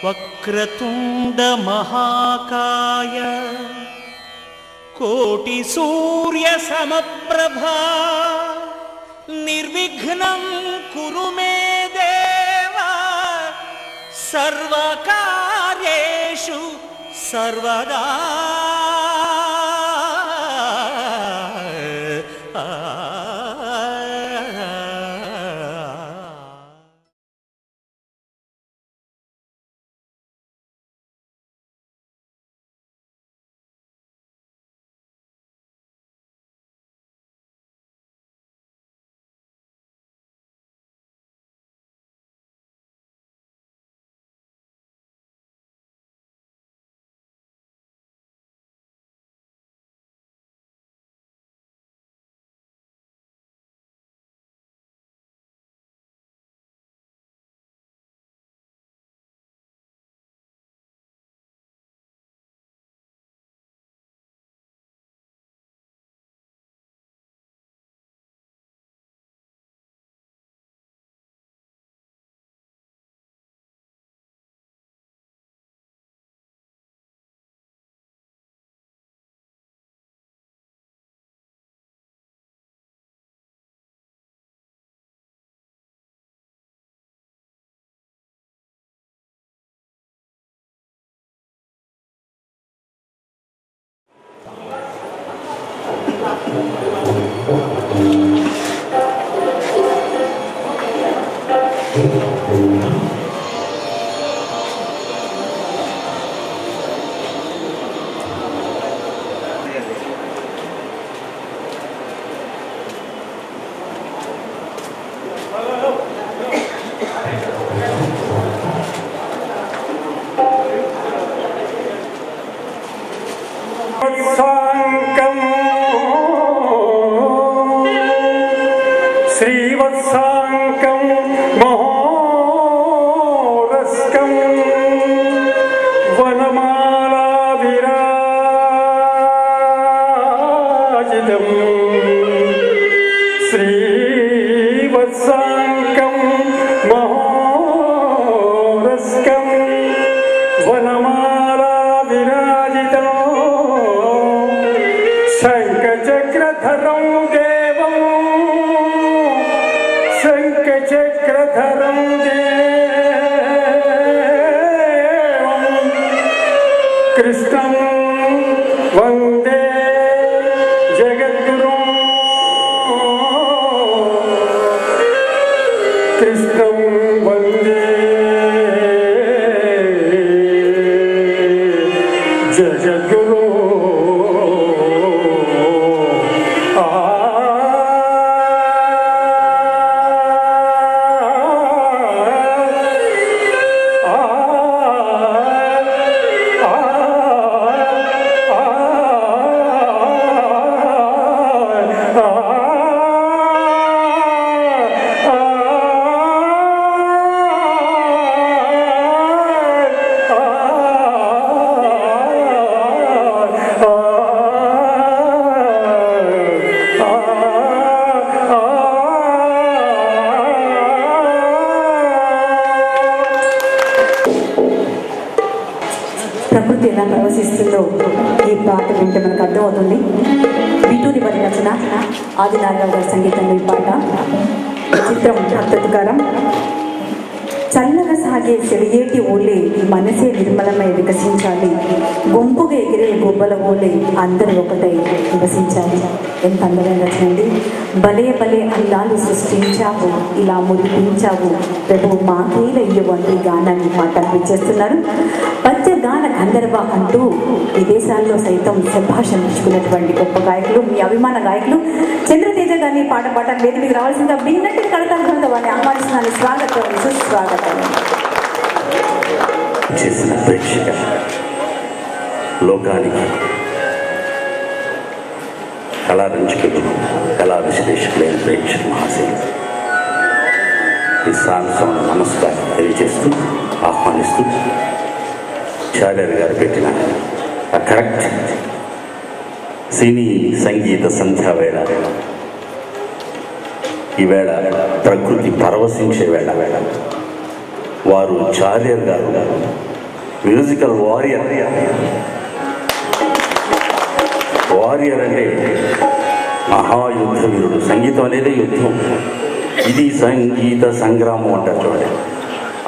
వక్రతుండ మహాకాయ కోటి సూర్య సమప్రభా నిర్విఘ్నం కురు మే దేవ సర్వకార్యేషు సర్వదా. శ్రీవత్సాంకం మహోరస్కం వనమాలా విరాజితం శ్రీవత్సాంకం మహోరస్కం వనమాలా విరాజితం శంఖచక్రధరం దేవం శంఖచక్రధరం దేవం కృష్ణం వందే జగద్గురుం కృష్ణం వందే జగద్గురు. ప్రకృతి ఎలా ప్రవశిస్తుందో ఈ పాట వింటే మనకు అర్థమవుతుంది. విటూరి వారి రచన, ఆదినారాయణ గారి సంగీతంలో ఈ పాట. చిత్రం భక్తతుకారం. చల్లగా సాగే సెలియేటి ఓలే మనసే నిర్మలమై వికసించాలి, గుంపుగా ఎగిరే గుబ్బల ఓలే అందరూ ఒకటై వికసించాలి. ఎంత అందమైన రచన అండి. భలే భలే అందాలు సృష్టించావు, ఇలా మురిపించావు ప్రభు మాకేల ఇవ్వండి గానాన్ని పాట అనిపించేస్తున్నారు. పంచగాన గంధర్వ అంటూ విదేశాల్లో సైతం శభాష అనిపించుకున్నటువంటి గొప్ప గాయకులు, మీ అభిమాన గాయకులు చంద్రతేజ గారిని పాట పాడటానికి వేదికకి రావాల్సిందిగా భిన్నటి కళాకారులతో వారిని ఆహ్వానిస్తున్నాను. స్వాగతం, సుస్వాగతం. చేసిన ప్రేక్షక లోకానికి కళారంజకులు, కళా విశ్లేషకులైన ప్రేక్షక మహాశయులు ఈ సాంస్కృతిక నమస్కారం తెలియజేస్తూ ఆహ్వానిస్తూ చార్యర్ గారు పెట్టిన ఆ కరెక్ట్ సినీ సంగీత సంధ్యావేళ ఈవేళ ప్రకృతి పరవశించే వేళ వారు చార్యర్ గారు మ్యూజికల్ వారియర్. వారియర్ అంటే మహాయుద్ధ వీరుడు. సంగీతం అనేది యుద్ధం. ఇది సంగీత సంగ్రామం అంటారు చూడండి.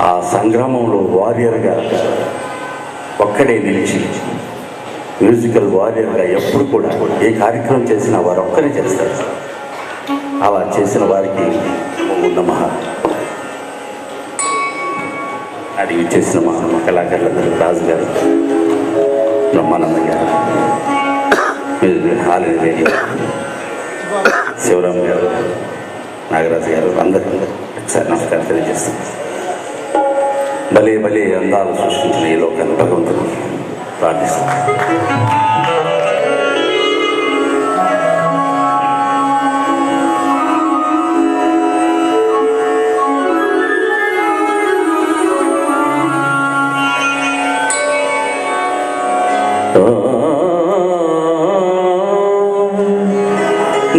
ఆ సంగ్రామంలో వారియర్గా ఒక్కడే నిలిచి మ్యూజికల్ వారియర్గా ఎప్పుడు కూడా ఏ కార్యక్రమం చేసినా వారు ఒక్కరే చేస్తారు. అలా చేసిన వారికి నమః. అది చేసిన మా కళాకారులందరూ రాజు గారు, బ్రహ్మానంద గారు, హాలిడే రేడియో శివరామ్ గారు, నాగరాజు గారు, అందరికీ ఒకసారి నమస్కారం తెలియజేస్తాం. భలే భలే అందాలు సృష్టించిన ఈ లోకాన్ని భగవంతుడు ప్రార్థిస్తాం.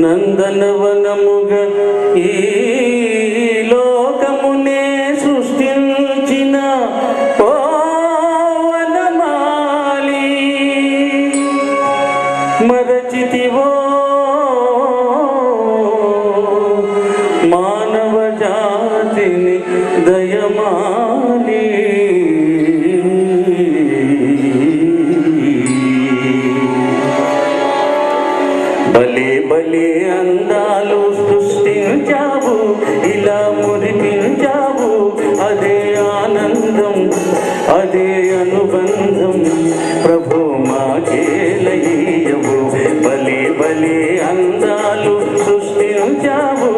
నందనవనముగా ఈ లోకమునే సృష్టించిన వనమాలి మరచితివో మానవ జాతిని దయమాలి. భలే భలే అందాలు సృష్టించావు, ఇలా మురిపించావు. అదే ఆనందం, అదే అనుబంధం, ప్రభు మాకేలయ్యవు. భలే భలే అందాలు సృష్టించావు.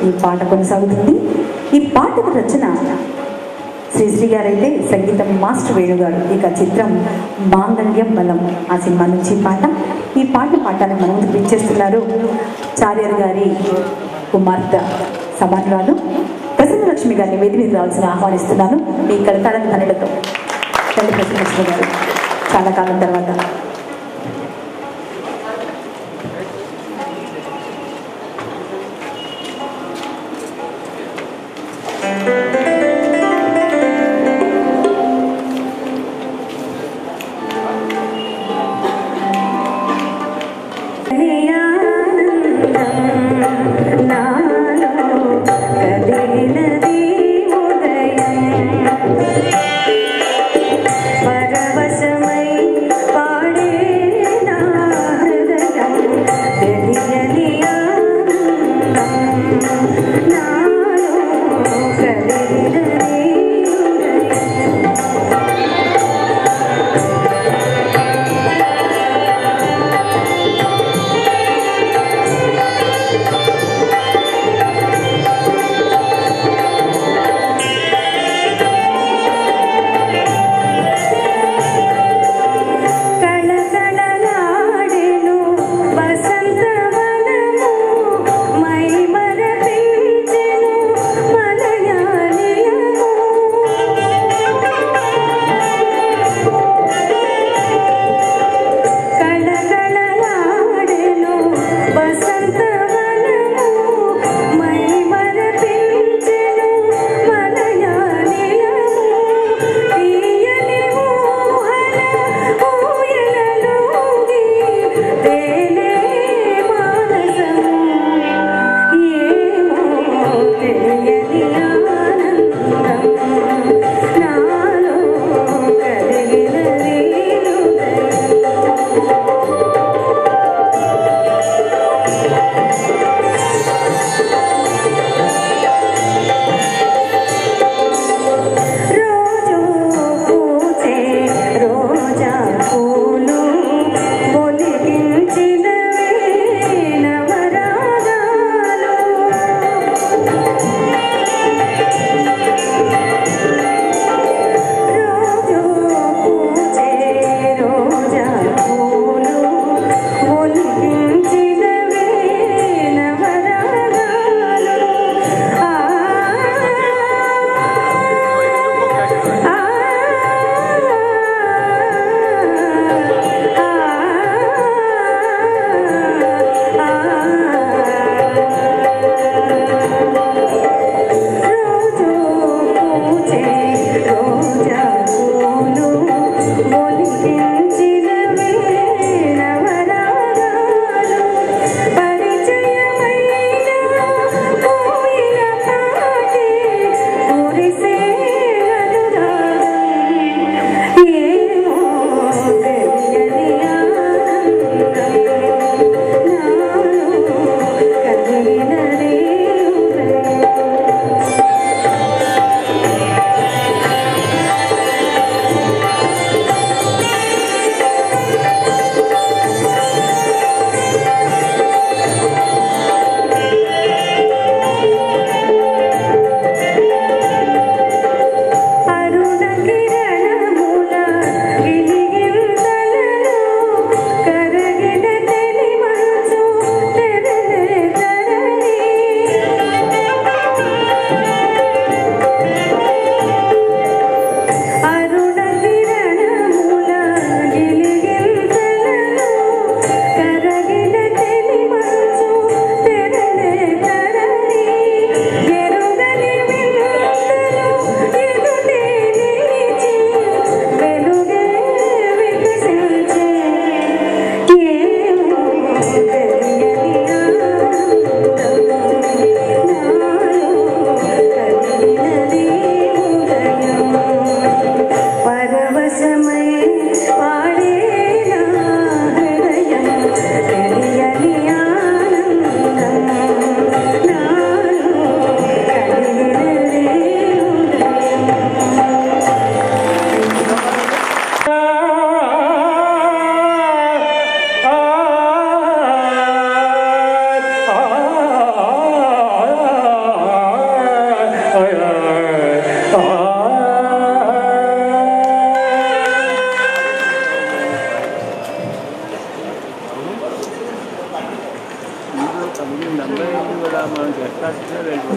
ఈ పాట కొనసాగుతుంది. ఈ పాటకు రచన శ్రీశ్రీ గారైతే సంగీతం మాస్టర్ వేణుగారు. ఇక చిత్రం మాంగళ్యం బలం, ఆ సినిమా నుంచి ఈ పాట పాఠాన్ని మన ముందుకు పిలిచేస్తున్నారు చార్యర్ గారి కుమార్తె సమానురాలు ప్రసన్నలక్ష్మి గారిని వేది మీద రావాల్సిన ఆహ్వానిస్తున్నాను. మీ కడతారని కన్నడతో తల్లి ప్రసన్నలక్ష్మి గారు చాలా కాలం తర్వాత. వసంతవనము మై మరపి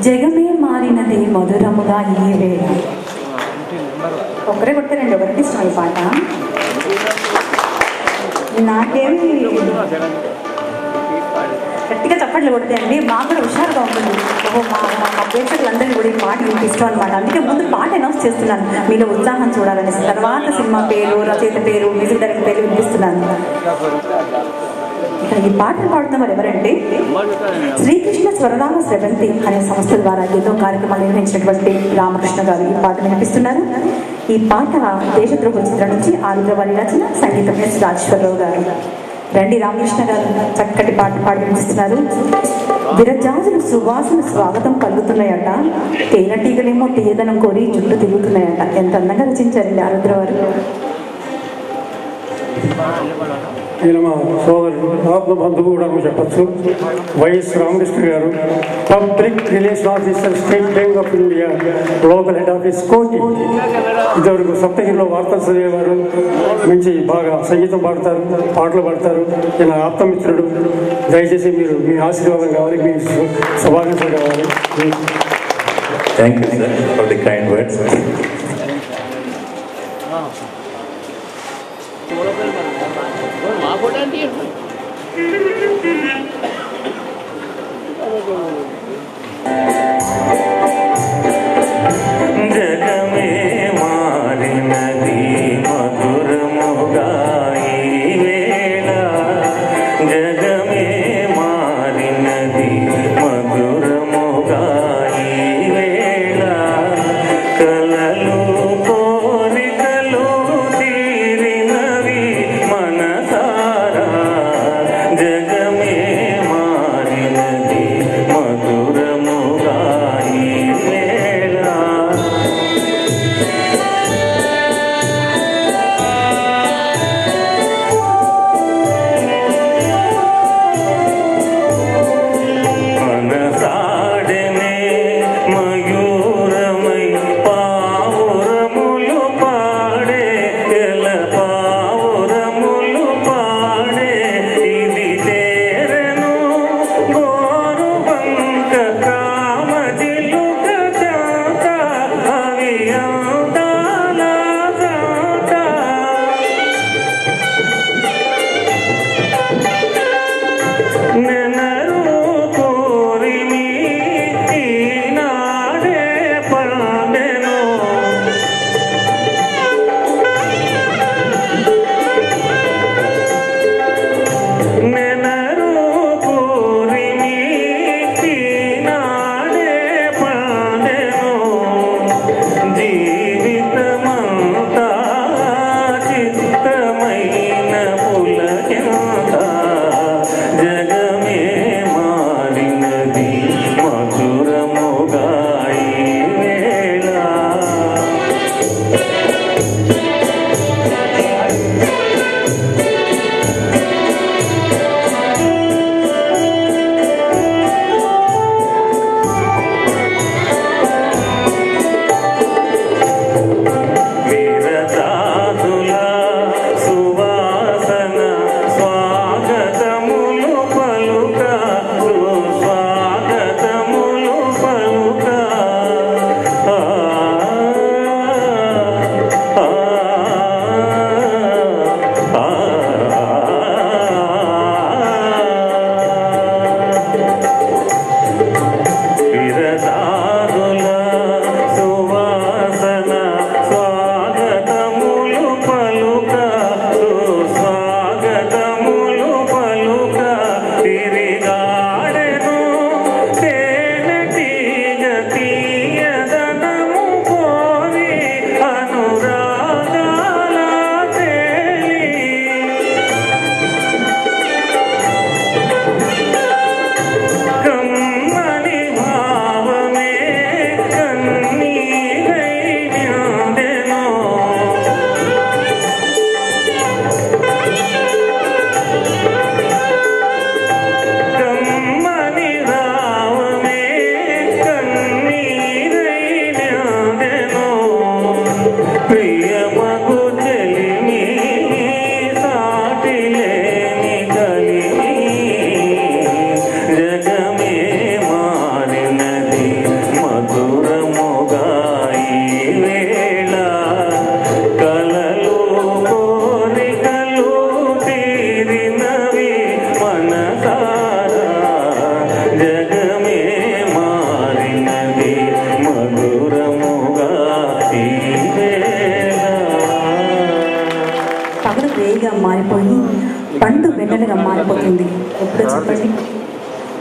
జగమే మారినది మధురముగా ఈ వేళ. ఒకరే కొట్టారండి, ఎవరికి ఇష్టం ఈ పాట? నాకేమి గట్టిగా చప్పట్లు కొడతాయండి, మాకు కూడా హుషారుగా ఉంటుంది. ఓహో, మా ప్రేక్షకులందరినీ కూడా ఈ పాట మీకు ఇష్టం అనమాట. అందుకే ముందు పాట అనౌన్స్ చేస్తున్నాను, మీలో ఉత్సాహం చూడాలని. తర్వాత సినిమా పేరు, రచయిత పేరు, మ్యూజిక్ డైరెక్టర్ పేరు వినిపిస్తున్నాను. ఇక్కడ ఈ పాటలు పాడుతున్న వారు ఎవరంటే శ్రీకృష్ణ స్వరరామ స్రవంతి అనే సంస్థ ద్వారా ఎన్నో కార్యక్రమాలు నిర్వహించినటువంటి రామకృష్ణ గారు ఈ పాట వినిపిస్తున్నారు. ఈ పాట దేశద్రోహ చిత్రం నుంచి ఆరుద్ర వారి రచన, సంగీతం ఎస్ రాజేశ్వరరావు గారు. రండి రామకృష్ణ గారు చక్కటి పాట పాడి వినిపిస్తున్నారు. విరజాజులు సువాసన స్వాగతం పలుకుతున్నాయట, తేనెటీగలేమో తీయదనం కోరి చుట్టూ తిరుగుతున్నాయట. ఎంత అందంగా రచించారండి ఆరుద్ర వారు. ఈయన మా సోదరుడు, ఆత్మ బంధువు కూడా చెప్పచ్చు, వైఎస్ రామకృష్ణ గారు, public relation officer, state bank of India, local head office కోటి. ఇదివరకు సప్తగిరిలో వార్తలు చదివేవారు, మంచి బాగా సంగీతం పాడతారు, పాటలు పాడతారు. ఈయన ఆప్తమిత్రుడు. దయచేసి మీరు మీ ఆశీర్వాదం కావాలి, మీ శుభాకాంక్షలు కావాలి. Thank you sir for the kind words. జగమే మారినది మధురముగా ఈ వేళ, జగమే మారినది మధురముగా ఈ వేళ, కలలు కోరికలు తీరినవి మనసారా, జగమే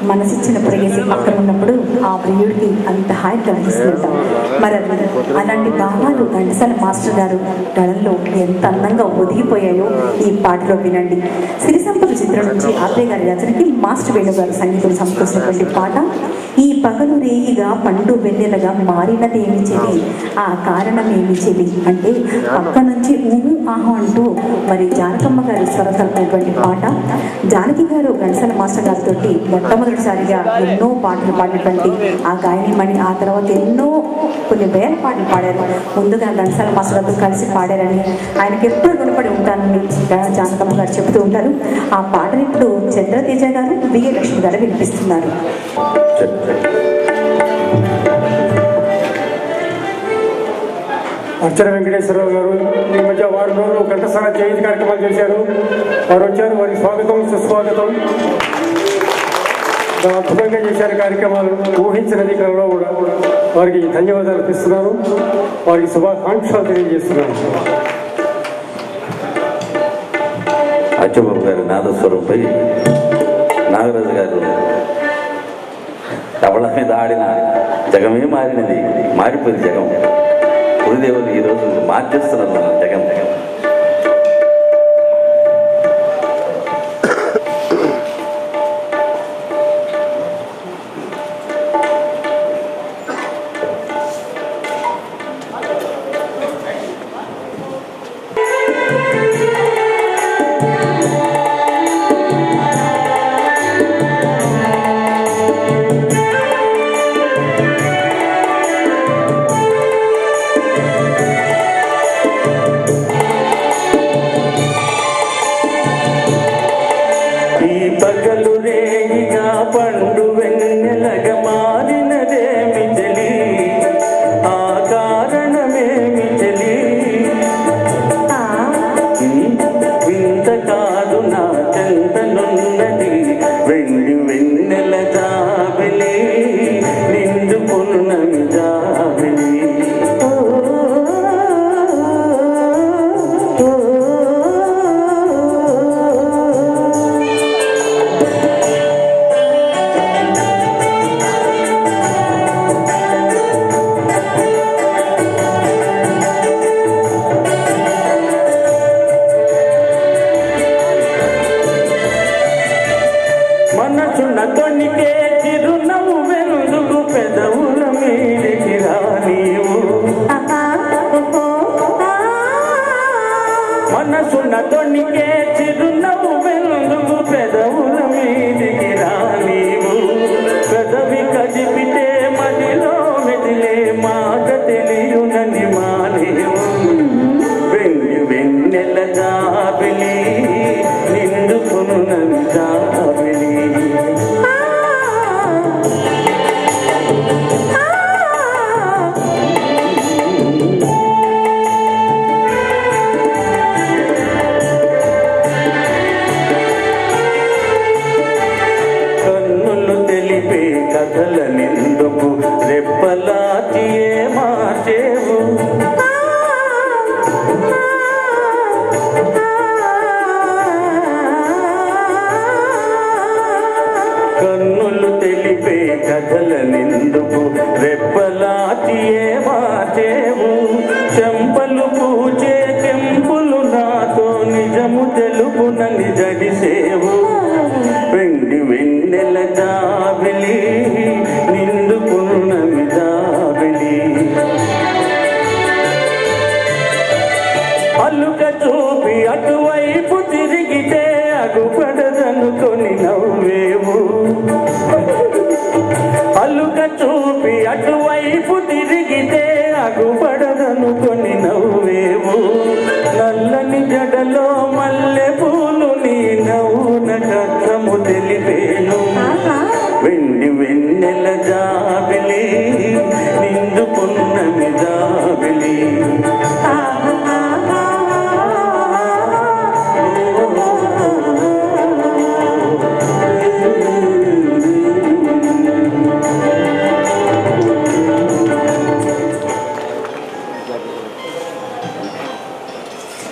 మనసిచ్చిన ప్రేయసి పక్కన ఉన్నప్పుడు ఆ ప్రియుడికి అంత హాయి కలిగిస్తుంటాం. మరి అలాంటి భావాలు ఘంటసాల మాస్టర్ గారు గళంలో ఎంత అందంగా ఒదిగిపోయాయో ఈ పాటలో వినండి. సిరి సంపద చిత్రం నుంచి ఆత్రేయ గారి రచనకి మాస్టర్ వేణు గారు సంగీతం సమకూర్చినటువంటి పాట. ఈ పగలు రేయిగా పండు వెన్నెలగా మారినదేమి చెలి, ఆ కారణం ఏమి చెలి అంటే పక్క నుంచి ఊహు ఆహు అంటూ మరి జానకమ్మ గారు స్వరతలైనటువంటి పాట. జానకి గారు ఘంటసాల మాస్టర్ గారితో మొట్టమొదటిసారిగా ఎన్నో పాటలు పాడినటువంటి ఆ గాయనిమణి ఆ తర్వాత ఎన్నో కొన్ని వేల పాటలు పాడారు. ముందుగా ఘంటసాల మాస్టర్ గారితో కలిసి పాడారని ఆయనకి ఎప్పుడు రుణపడి ఉంటానని జానకమ్మ గారు చెబుతూ ఉంటారు. ఆ పాటను ఇప్పుడు చంద్రతేజ గారు బిఏ లక్ష్మి గారు వినిపిస్తున్నారు. అర్చన వెంకటేశ్వరరావు గారు ఈ మధ్య వారం రోజులు ఘంటసాల జయంతి కార్యక్రమాలు చేశారు. వారు వచ్చారు, వారికి స్వాగతం సుస్వాగతం. అద్భుతంగా చేశారు కార్యక్రమాలు, ఊహించినది కలలో కూడా. వారికి ధన్యవాదాలు అర్పిస్తున్నాను, వారికి శుభాకాంక్షలు తెలియజేస్తున్నాను. అచ్చబాబు గారి నాదస్వరంపై నాగరాజు గారు తబల మీద ఆడిన జగమే మారినది, మారిపోయింది జగం. గురుదేవులు ఈరోజు మార్చేస్తున్నారు జగం.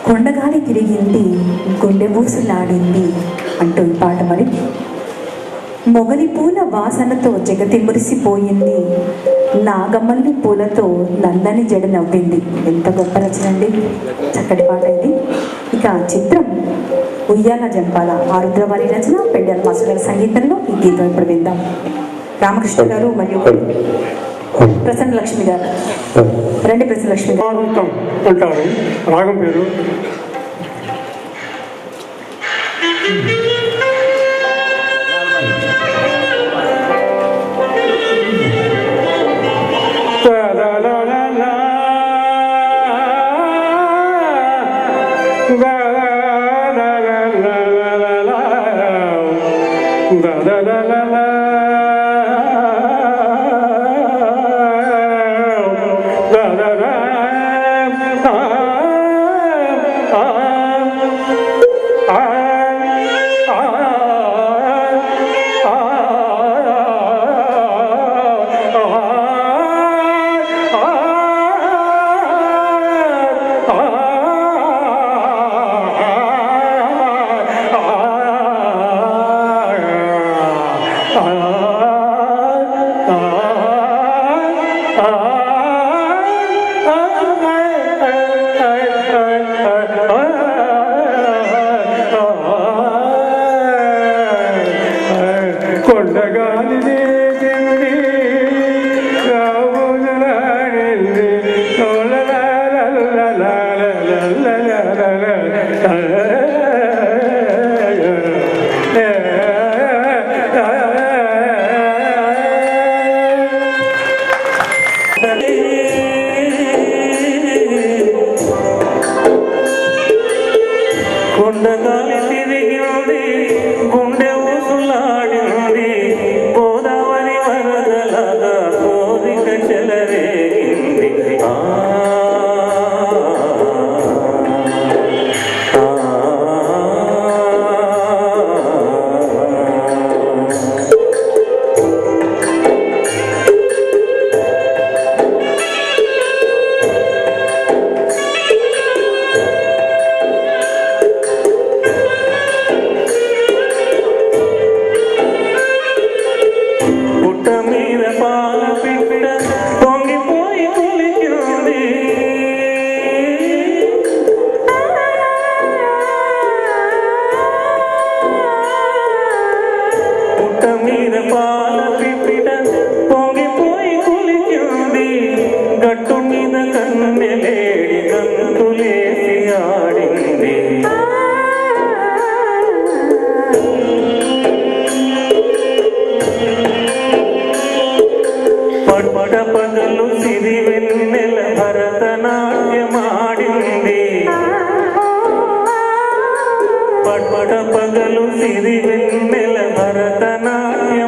కొండగాలి తిరిగింది, గుండె బూసులాడింది అంటూ ఈ పాట మరి మొగలి పూల వాసనతో జగతి మురిసిపోయింది, నాగమల్లి పూలతో నల్లని జడ నవ్వింది. ఎంత గొప్ప రచన అండి, చక్కటి పాట ఇది. ఇక చిత్రం ఉయ్యాల జంపాల, ఆరుద్ర వారి రచన, పెండల మాస్టర్ గారి సంగీతంలో ఈ గీతం ఇప్పుడు విందాం. రామకృష్ణ గారు మరియు ప్రసన్న లక్ష్మి గారు, రండి ప్రసన్న లక్ష్మి గారు. అంటారు రాగం పేరు. కొండగాలి తిరిగింది, గుండె ఊసులాడింది, గోదావరి వరదలాగా కోరిక చెలరేగింది. గట్టు మీద కన్నెలేడి గంతులేసి ఆడింది. పడ్డ పగలు సిరి వెన్నెల భరతనాట్యమాడింది. పడ్డ పగలు సిరి వెన్నెల భరతనాట్యం